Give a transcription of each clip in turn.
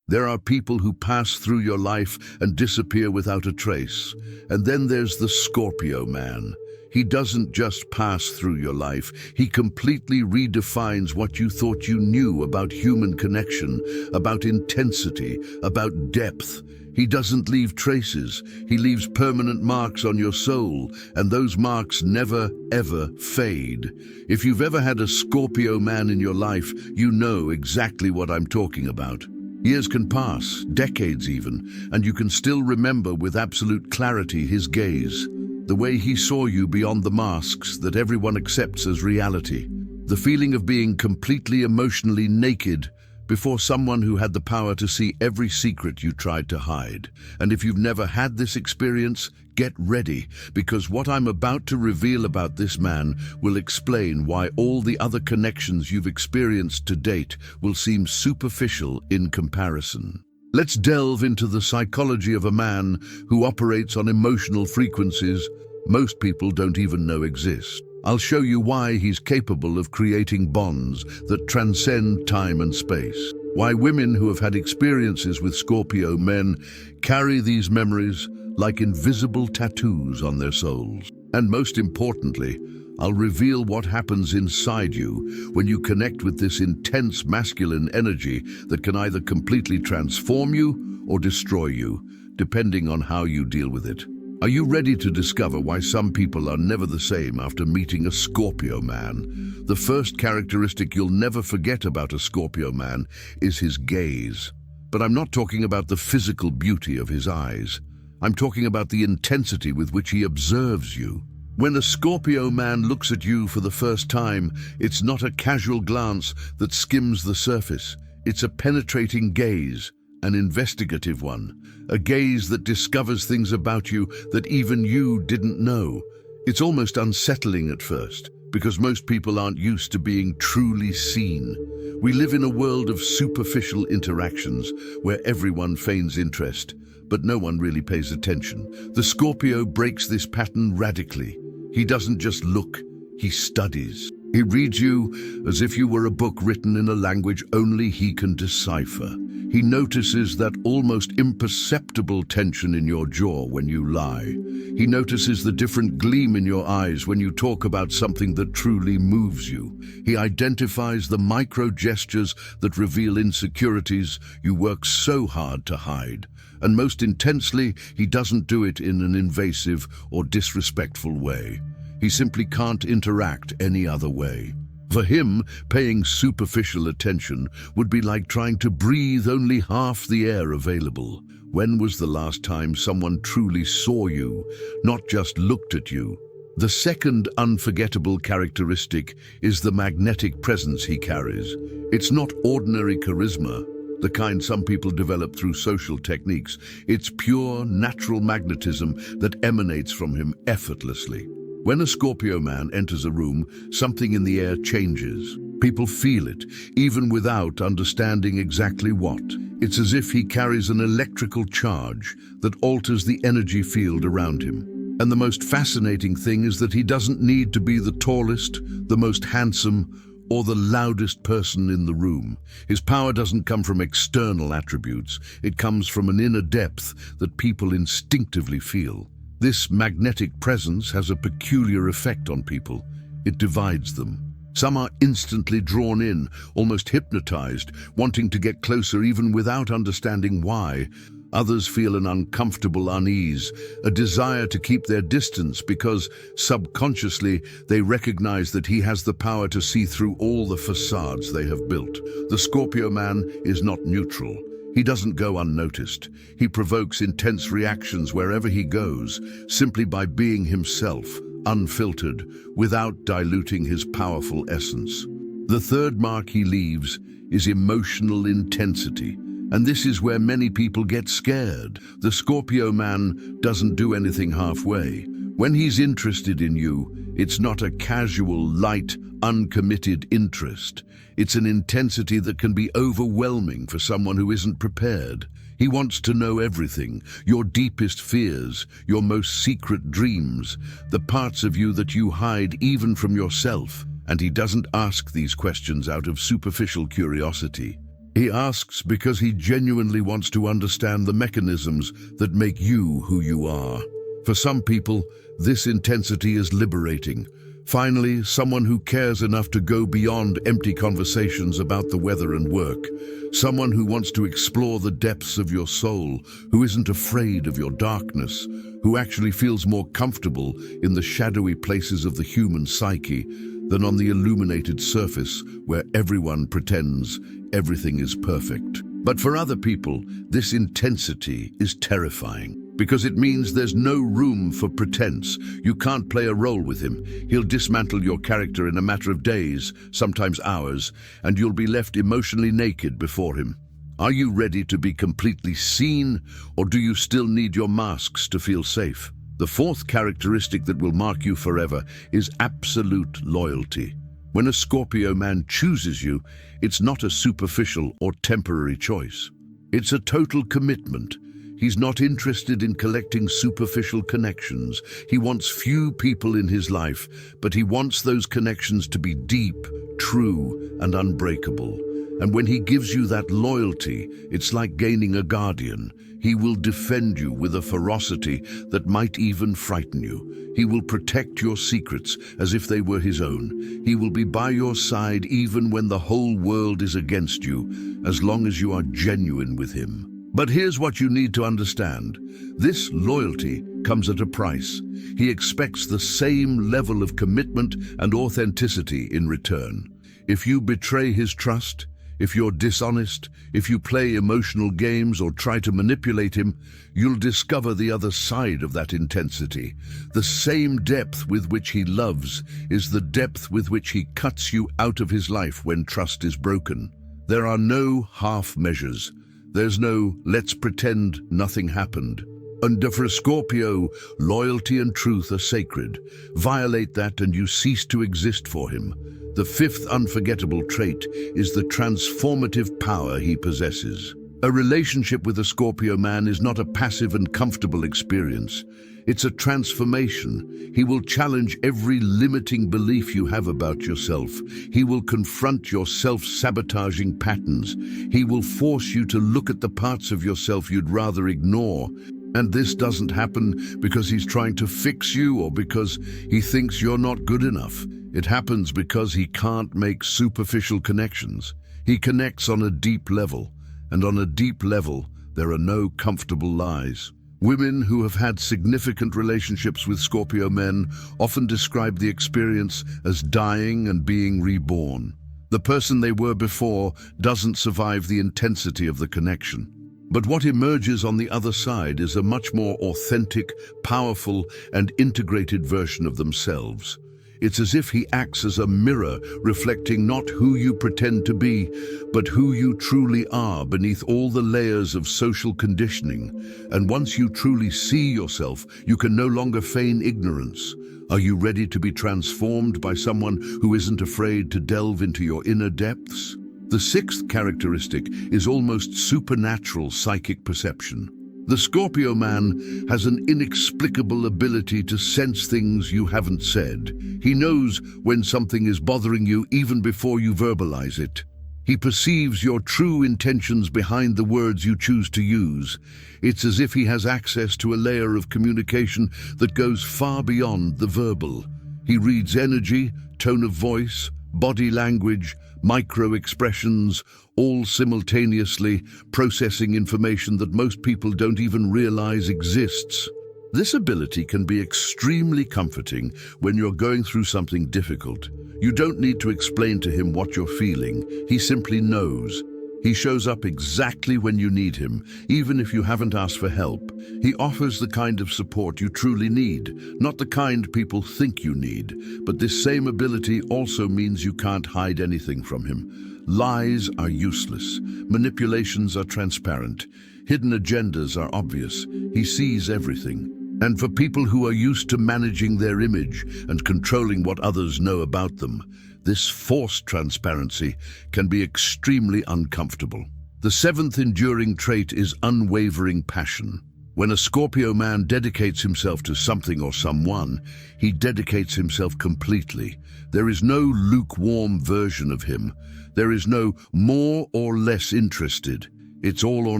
There are people who pass through your life and disappear without a trace. And then there's the Scorpio man. He doesn't just pass through your life, he completely redefines what you thought you knew about human connection, about intensity, about depth. He doesn't leave traces, he leaves permanent marks on your soul, and those marks never, ever fade. If you've ever had a Scorpio man in your life, you know exactly what I'm talking about. Years can pass, decades even, and you can still remember with absolute clarity his gaze. The way he saw you beyond the masks that everyone accepts as reality. The feeling of being completely emotionally naked before someone who had the power to see every secret you tried to hide. And if you've never had this experience, get ready, because what I'm about to reveal about this man will explain why all the other connections you've experienced to date will seem superficial in comparison. Let's delve into the psychology of a man who operates on emotional frequencies most people don't even know exist. I'll show you why he's capable of creating bonds that transcend time and space. Why women who have had experiences with Scorpio men carry these memories like invisible tattoos on their souls. And most importantly, I'll reveal what happens inside you when you connect with this intense masculine energy that can either completely transform you or destroy you, depending on how you deal with it. Are you ready to discover why some people are never the same after meeting a Scorpio man? The first characteristic you'll never forget about a Scorpio man is his gaze. But I'm not talking about the physical beauty of his eyes. I'm talking about the intensity with which he observes you. When a Scorpio man looks at you for the first time, it's not a casual glance that skims the surface. It's a penetrating gaze, an investigative one, a gaze that discovers things about you that even you didn't know. It's almost unsettling at first, because most people aren't used to being truly seen. We live in a world of superficial interactions where everyone feigns interest, but no one really pays attention. The Scorpio breaks this pattern radically. He doesn't just look, he studies. He reads you as if you were a book written in a language only he can decipher. He notices that almost imperceptible tension in your jaw when you lie. He notices the different gleam in your eyes when you talk about something that truly moves you. He identifies the micro gestures that reveal insecurities you work so hard to hide. And most intensely, he doesn't do it in an invasive or disrespectful way. He simply can't interact any other way. For him, paying superficial attention would be like trying to breathe only half the air available. When was the last time someone truly saw you, not just looked at you? The second unforgettable characteristic is the magnetic presence he carries. It's not ordinary charisma, the kind some people develop through social techniques. It's pure, natural magnetism that emanates from him effortlessly. When a Scorpio man enters a room, something in the air changes. People feel it, even without understanding exactly what. It's as if he carries an electrical charge that alters the energy field around him. And the most fascinating thing is that he doesn't need to be the tallest, the most handsome, or the loudest person in the room. His power doesn't come from external attributes. It comes from an inner depth that people instinctively feel. This magnetic presence has a peculiar effect on people. It divides them. Some are instantly drawn in, almost hypnotized, wanting to get closer even without understanding why. Others feel an uncomfortable unease, a desire to keep their distance because, subconsciously, they recognize that he has the power to see through all the facades they have built. The Scorpio man is not neutral. He doesn't go unnoticed. He provokes intense reactions wherever he goes, simply by being himself, unfiltered, without diluting his powerful essence. The third mark he leaves is emotional intensity. And this is where many people get scared. The Scorpio man doesn't do anything halfway. When he's interested in you, it's not a casual, light, uncommitted interest. It's an intensity that can be overwhelming for someone who isn't prepared. He wants to know everything, your deepest fears, your most secret dreams, the parts of you that you hide even from yourself. And he doesn't ask these questions out of superficial curiosity. He asks because he genuinely wants to understand the mechanisms that make you who you are. For some people, this intensity is liberating. Finally, someone who cares enough to go beyond empty conversations about the weather and work. Someone who wants to explore the depths of your soul, who isn't afraid of your darkness, who actually feels more comfortable in the shadowy places of the human psyche than on the illuminated surface where everyone pretends everything is perfect. But for other people, this intensity is terrifying because it means there's no room for pretense. You can't play a role with him. He'll dismantle your character in a matter of days, sometimes hours, and you'll be left emotionally naked before him. Are you ready to be completely seen, or do you still need your masks to feel safe? The fourth characteristic that will mark you forever is absolute loyalty. When a Scorpio man chooses you, it's not a superficial or temporary choice. It's a total commitment. He's not interested in collecting superficial connections. He wants few people in his life, but he wants those connections to be deep, true, and unbreakable. And when he gives you that loyalty, it's like gaining a guardian. He will defend you with a ferocity that might even frighten you. He will protect your secrets as if they were his own. He will be by your side even when the whole world is against you, as long as you are genuine with him. But here's what you need to understand. This loyalty comes at a price. He expects the same level of commitment and authenticity in return. If you betray his trust, if you're dishonest, if you play emotional games or try to manipulate him, you'll discover the other side of that intensity. The same depth with which he loves is the depth with which he cuts you out of his life when trust is broken. There are no half measures. There's no, let's pretend nothing happened. And for a Scorpio, loyalty and truth are sacred. Violate that and you cease to exist for him. The fifth unforgettable trait is the transformative power he possesses. A relationship with a Scorpio man is not a passive and comfortable experience. It's a transformation. He will challenge every limiting belief you have about yourself. He will confront your self-sabotaging patterns. He will force you to look at the parts of yourself you'd rather ignore. And this doesn't happen because he's trying to fix you or because he thinks you're not good enough. It happens because he can't make superficial connections. He connects on a deep level, and on a deep level, there are no comfortable lies. Women who have had significant relationships with Scorpio men often describe the experience as dying and being reborn. The person they were before doesn't survive the intensity of the connection. But what emerges on the other side is a much more authentic, powerful, and integrated version of themselves. It's as if he acts as a mirror, reflecting not who you pretend to be, but who you truly are beneath all the layers of social conditioning. And once you truly see yourself, you can no longer feign ignorance. Are you ready to be transformed by someone who isn't afraid to delve into your inner depths? The sixth characteristic is almost supernatural psychic perception. The Scorpio man has an inexplicable ability to sense things you haven't said. He knows when something is bothering you even before you verbalize it. He perceives your true intentions behind the words you choose to use. It's as if he has access to a layer of communication that goes far beyond the verbal. He reads energy, tone of voice, body language, micro-expressions, all simultaneously, processing information that most people don't even realize exists. This ability can be extremely comforting when you're going through something difficult. You don't need to explain to him what you're feeling. He simply knows. He shows up exactly when you need him, even if you haven't asked for help. He offers the kind of support you truly need, not the kind people think you need. But this same ability also means you can't hide anything from him. Lies are useless. Manipulations are transparent. Hidden agendas are obvious. He sees everything. And for people who are used to managing their image and controlling what others know about them, this forced transparency can be extremely uncomfortable. The seventh enduring trait is unwavering passion. When a Scorpio man dedicates himself to something or someone, he dedicates himself completely. There is no lukewarm version of him. There is no more or less interested. It's all or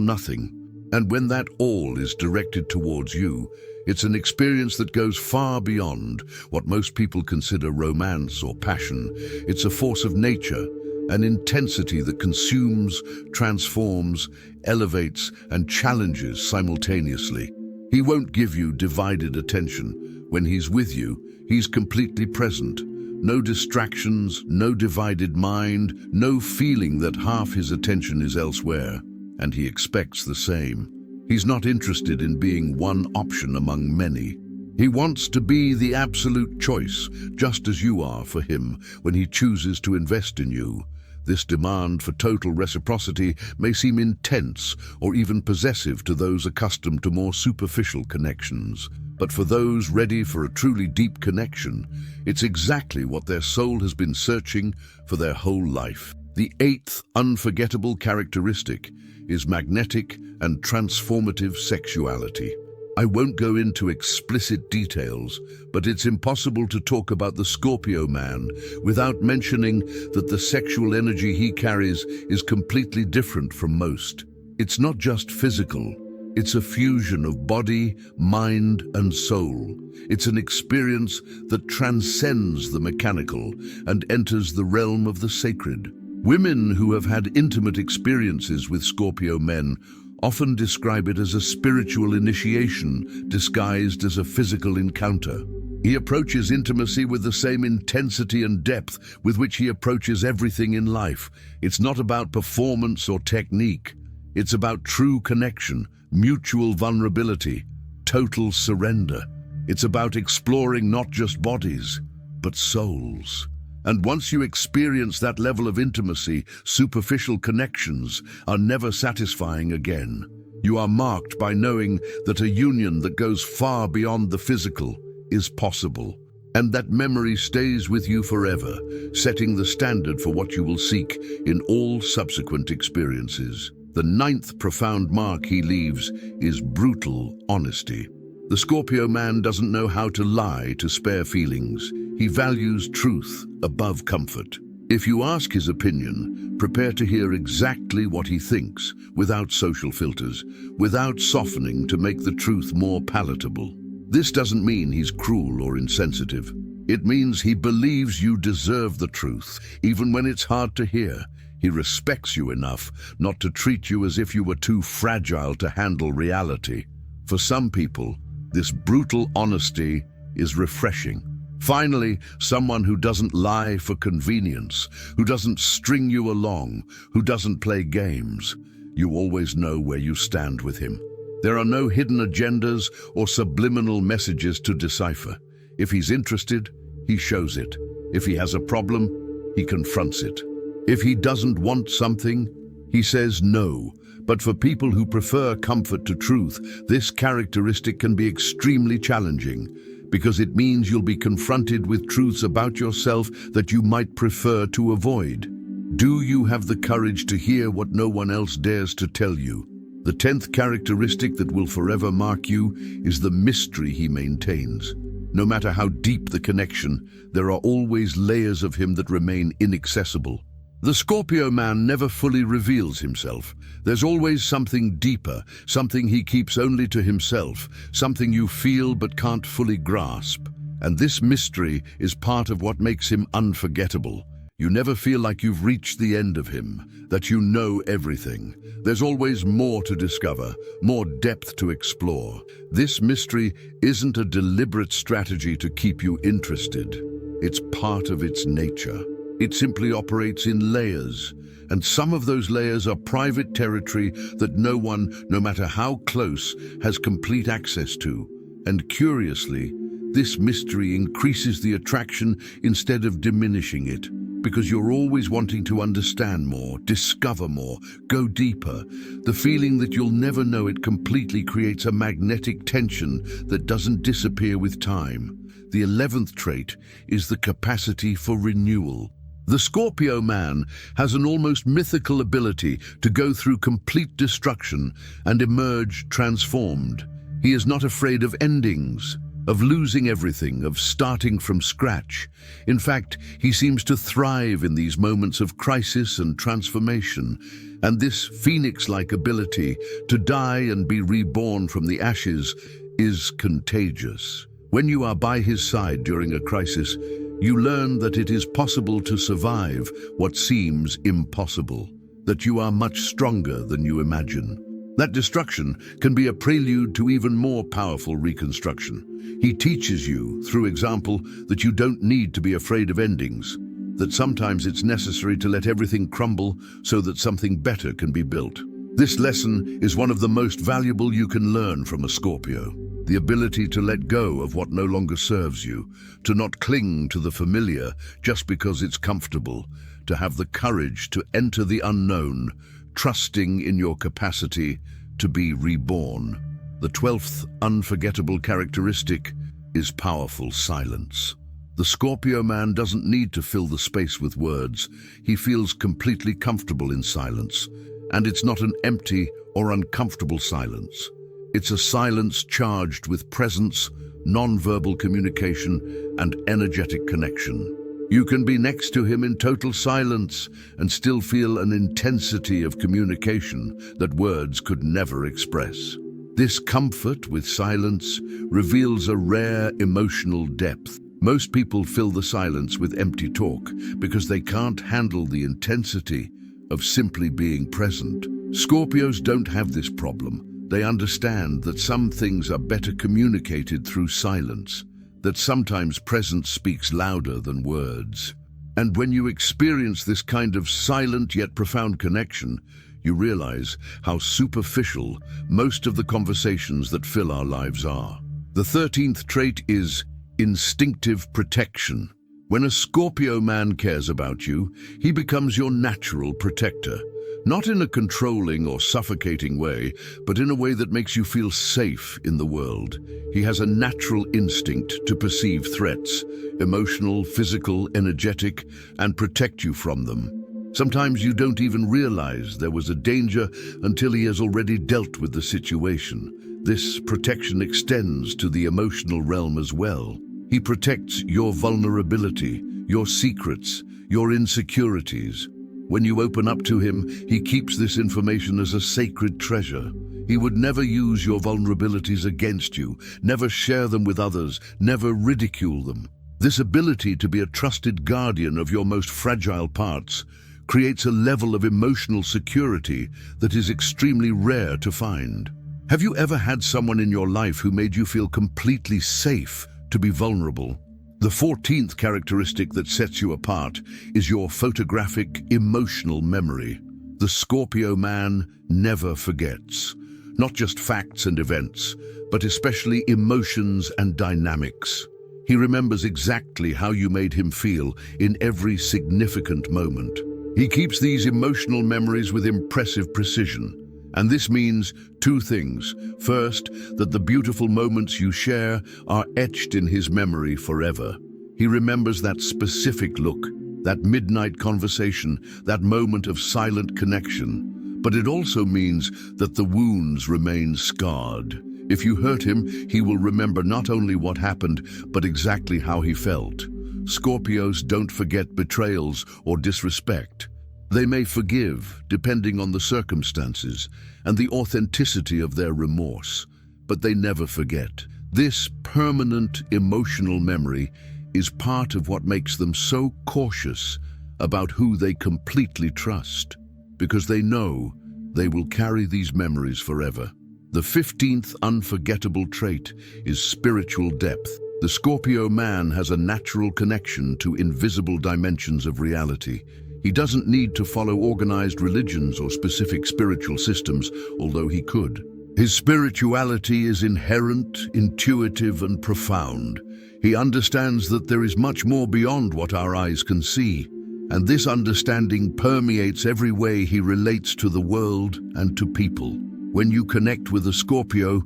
nothing. And when that all is directed towards you, it's an experience that goes far beyond what most people consider romance or passion. It's a force of nature, an intensity that consumes, transforms, elevates, and challenges simultaneously. He won't give you divided attention. When he's with you, he's completely present. No distractions, no divided mind, no feeling that half his attention is elsewhere. And he expects the same. He's not interested in being one option among many. He wants to be the absolute choice, just as you are for him when he chooses to invest in you. This demand for total reciprocity may seem intense or even possessive to those accustomed to more superficial connections. But for those ready for a truly deep connection, it's exactly what their soul has been searching for their whole life. The eighth unforgettable characteristic is magnetic and transformative sexuality. I won't go into explicit details, but it's impossible to talk about the Scorpio man without mentioning that the sexual energy he carries is completely different from most. It's not just physical. It's a fusion of body, mind, and soul. It's an experience that transcends the mechanical and enters the realm of the sacred. Women who have had intimate experiences with Scorpio men often describe it as a spiritual initiation disguised as a physical encounter. He approaches intimacy with the same intensity and depth with which he approaches everything in life. It's not about performance or technique. It's about true connection, mutual vulnerability, total surrender. It's about exploring not just bodies, but souls. And once you experience that level of intimacy, superficial connections are never satisfying again. You are marked by knowing that a union that goes far beyond the physical is possible, and that memory stays with you forever, setting the standard for what you will seek in all subsequent experiences. The ninth profound mark he leaves is brutal honesty. The Scorpio man doesn't know how to lie to spare feelings. He values truth above comfort. If you ask his opinion, prepare to hear exactly what he thinks, without social filters, without softening to make the truth more palatable. This doesn't mean he's cruel or insensitive. It means he believes you deserve the truth, even when it's hard to hear. He respects you enough not to treat you as if you were too fragile to handle reality. For some people, this brutal honesty is refreshing. Finally, someone who doesn't lie for convenience, who doesn't string you along, who doesn't play games. You always know where you stand with him. There are no hidden agendas or subliminal messages to decipher. If he's interested, he shows it. If he has a problem, he confronts it. If he doesn't want something, he says no. But for people who prefer comfort to truth, this characteristic can be extremely challenging, because it means you'll be confronted with truths about yourself that you might prefer to avoid. Do you have the courage to hear what no one else dares to tell you? The 10th characteristic that will forever mark you is the mystery he maintains. No matter how deep the connection, there are always layers of him that remain inaccessible. The Scorpio man never fully reveals himself. There's always something deeper, something he keeps only to himself, something you feel but can't fully grasp. And this mystery is part of what makes him unforgettable. You never feel like you've reached the end of him, that you know everything. There's always more to discover, more depth to explore. This mystery isn't a deliberate strategy to keep you interested. It's part of its nature. It simply operates in layers, and some of those layers are private territory that no one, no matter how close, has complete access to. And curiously, this mystery increases the attraction instead of diminishing it, because you're always wanting to understand more, discover more, go deeper. The feeling that you'll never know it completely creates a magnetic tension that doesn't disappear with time. The 11th trait is the capacity for renewal. The Scorpio man has an almost mythical ability to go through complete destruction and emerge transformed. He is not afraid of endings, of losing everything, of starting from scratch. In fact, he seems to thrive in these moments of crisis and transformation, and this phoenix-like ability to die and be reborn from the ashes is contagious. When you are by his side during a crisis, you learn that it is possible to survive what seems impossible, that you are much stronger than you imagine. That destruction can be a prelude to even more powerful reconstruction. He teaches you, through example, that you don't need to be afraid of endings, that sometimes it's necessary to let everything crumble so that something better can be built. This lesson is one of the most valuable you can learn from a Scorpio. The ability to let go of what no longer serves you, to not cling to the familiar just because it's comfortable, to have the courage to enter the unknown, trusting in your capacity to be reborn. The 12th unforgettable characteristic is powerful silence. The Scorpio man doesn't need to fill the space with words. He feels completely comfortable in silence. And it's not an empty or uncomfortable silence. It's a silence charged with presence, non-verbal communication, and energetic connection. You can be next to him in total silence and still feel an intensity of communication that words could never express. This comfort with silence reveals a rare emotional depth. Most people fill the silence with empty talk because they can't handle the intensity of simply being present. Scorpios don't have this problem. They understand that some things are better communicated through silence, that sometimes presence speaks louder than words. And when you experience this kind of silent yet profound connection, you realize how superficial most of the conversations that fill our lives are. The 13th trait is instinctive protection. When a Scorpio man cares about you, he becomes your natural protector. Not in a controlling or suffocating way, but in a way that makes you feel safe in the world. He has a natural instinct to perceive threats, emotional, physical, energetic, and protect you from them. Sometimes you don't even realize there was a danger until he has already dealt with the situation. This protection extends to the emotional realm as well. He protects your vulnerability, your secrets, your insecurities. When you open up to him, he keeps this information as a sacred treasure. He would never use your vulnerabilities against you, never share them with others, never ridicule them. This ability to be a trusted guardian of your most fragile parts creates a level of emotional security that is extremely rare to find. Have you ever had someone in your life who made you feel completely safe to be vulnerable? The 14th characteristic that sets you apart is your photographic emotional memory. The Scorpio man never forgets, not just facts and events, but especially emotions and dynamics. He remembers exactly how you made him feel in every significant moment. He keeps these emotional memories with impressive precision. And this means two things. First, that the beautiful moments you share are etched in his memory forever. He remembers that specific look, that midnight conversation, that moment of silent connection. But it also means that the wounds remain scarred. If you hurt him, he will remember not only what happened, but exactly how he felt. Scorpios don't forget betrayals or disrespect. They may forgive, depending on the circumstances and the authenticity of their remorse, but they never forget. This permanent emotional memory is part of what makes them so cautious about who they completely trust, because they know they will carry these memories forever. The 15th unforgettable trait is spiritual depth. The Scorpio man has a natural connection to invisible dimensions of reality. He doesn't need to follow organized religions or specific spiritual systems, although he could. His spirituality is inherent, intuitive, and profound. He understands that there is much more beyond what our eyes can see, and this understanding permeates every way he relates to the world and to people. When you connect with a Scorpio,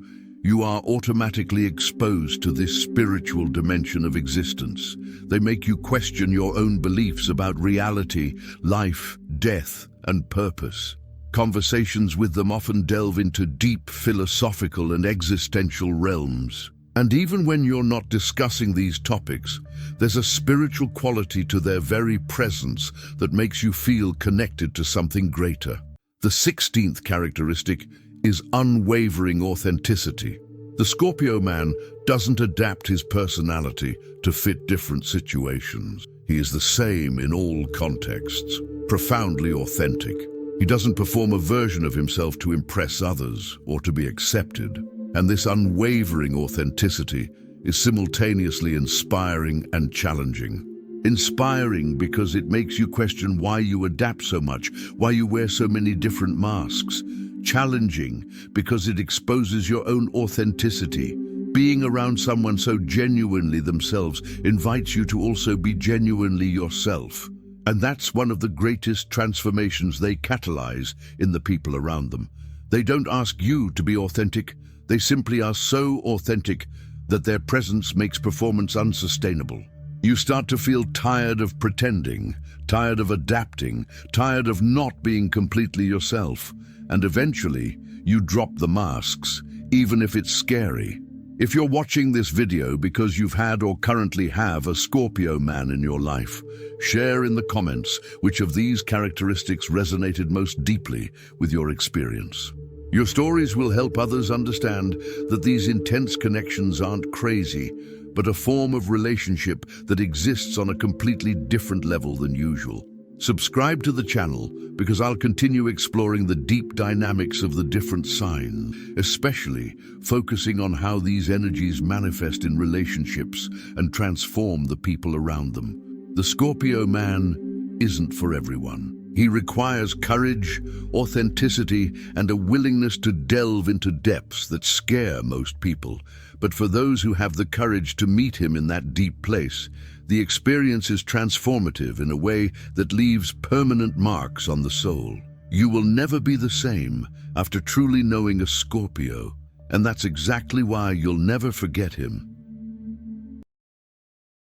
you are automatically exposed to this spiritual dimension of existence. They make you question your own beliefs about reality, life, death, and purpose. Conversations with them often delve into deep philosophical and existential realms. And even when you're not discussing these topics, there's a spiritual quality to their very presence that makes you feel connected to something greater. The 16th characteristic is unwavering authenticity. The Scorpio man doesn't adapt his personality to fit different situations. He is the same in all contexts, profoundly authentic. He doesn't perform a version of himself to impress others or to be accepted. And this unwavering authenticity is simultaneously inspiring and challenging. Inspiring because it makes you question why you adapt so much, why you wear so many different masks. Challenging because it exposes your own authenticity. Being around someone so genuinely themselves invites you to also be genuinely yourself. And that's one of the greatest transformations they catalyze in the people around them. They don't ask you to be authentic. They simply are so authentic that their presence makes performance unsustainable. You start to feel tired of pretending, tired of adapting, tired of not being completely yourself. And eventually, you drop the masks, even if it's scary. If you're watching this video because you've had or currently have a Scorpio man in your life, share in the comments which of these characteristics resonated most deeply with your experience. Your stories will help others understand that these intense connections aren't crazy, but a form of relationship that exists on a completely different level than usual. Subscribe to the channel because I'll continue exploring the deep dynamics of the different signs, especially focusing on how these energies manifest in relationships and transform the people around them. The Scorpio man isn't for everyone. He requires courage, authenticity, and a willingness to delve into depths that scare most people. But for those who have the courage to meet him in that deep place, the experience is transformative in a way that leaves permanent marks on the soul. You will never be the same after truly knowing a Scorpio, and that's exactly why you'll never forget him.